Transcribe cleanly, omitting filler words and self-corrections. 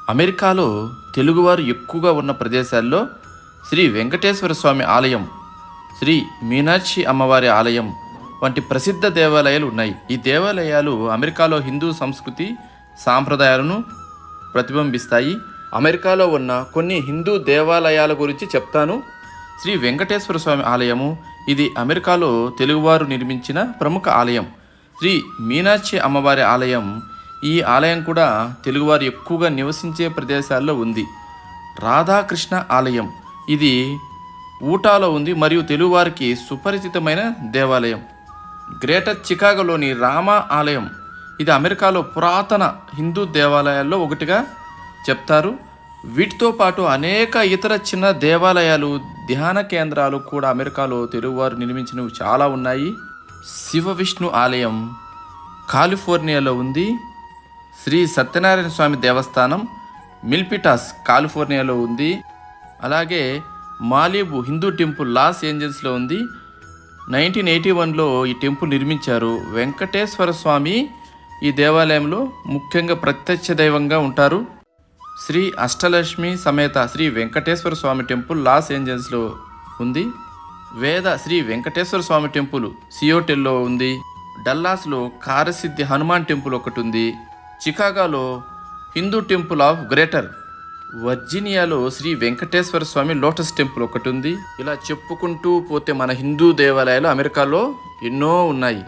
అమెరికాలో తెలుగువారు ఎక్కువగా ఉన్న ప్రదేశాల్లో శ్రీ వెంకటేశ్వర స్వామి ఆలయం, శ్రీ మీనాక్షి అమ్మవారి ఆలయం వంటి ప్రసిద్ధ దేవాలయాలు ఉన్నాయి. ఈ దేవాలయాలు అమెరికాలో హిందూ సంస్కృతి సాంప్రదాయాలను ప్రతిబింబిస్తాయి. అమెరికాలో ఉన్న కొన్ని హిందూ దేవాలయాల గురించి చెప్తాను. శ్రీ వెంకటేశ్వర స్వామి ఆలయము, ఇది అమెరికాలో తెలుగువారు నిర్మించిన ప్రముఖ ఆలయం. శ్రీ మీనాక్షి అమ్మవారి ఆలయం, ఈ ఆలయం కూడా తెలుగువారు ఎక్కువగా నివసించే ప్రదేశాల్లో ఉంది. రాధాకృష్ణ ఆలయం, ఇది ఊటాలో ఉంది మరియు తెలుగువారికి సుపరిచితమైన దేవాలయం. గ్రేటర్ చికాగోలోని రామా ఆలయం, ఇది అమెరికాలో పురాతన హిందూ దేవాలయాల్లో ఒకటిగా చెప్తారు. వీటితో పాటు అనేక ఇతర చిన్న దేవాలయాలు, ధ్యాన కేంద్రాలు కూడా అమెరికాలో తెలుగువారు నిర్మించినవి చాలా ఉన్నాయి. శివ విష్ణు ఆలయం కాలిఫోర్నియాలో ఉంది. శ్రీ సత్యనారాయణ స్వామి దేవస్థానం మిల్పిటాస్ కాలిఫోర్నియాలో ఉంది. అలాగే మాలిబు హిందూ టెంపుల్ లాస్ ఏంజల్స్లో ఉంది. 1981లో ఈ టెంపుల్ నిర్మించారు. వెంకటేశ్వర స్వామి ఈ దేవాలయంలో ముఖ్యంగా ప్రత్యక్ష దైవంగా ఉంటారు. శ్రీ అష్టలక్ష్మి సమేత శ్రీ వెంకటేశ్వర స్వామి టెంపుల్ లాస్ ఏంజల్స్లో ఉంది. వేద శ్రీ వెంకటేశ్వర స్వామి టెంపుల్ సియోటెల్లో ఉంది. డల్లాస్లో కారసిద్ధి హనుమాన్ టెంపుల్ ఒకటి ఉంది. చికాగోలో హిందూ టెంపుల్ ఆఫ్ గ్రేటర్ వర్జీనియాలో శ్రీ వెంకటేశ్వర స్వామి లోటస్ టెంపుల్ ఒకటి ఉంది. ఇలా చెప్పుకుంటూ పోతే మన హిందూ దేవాలయాలు అమెరికాలో ఎన్నో ఉన్నాయి.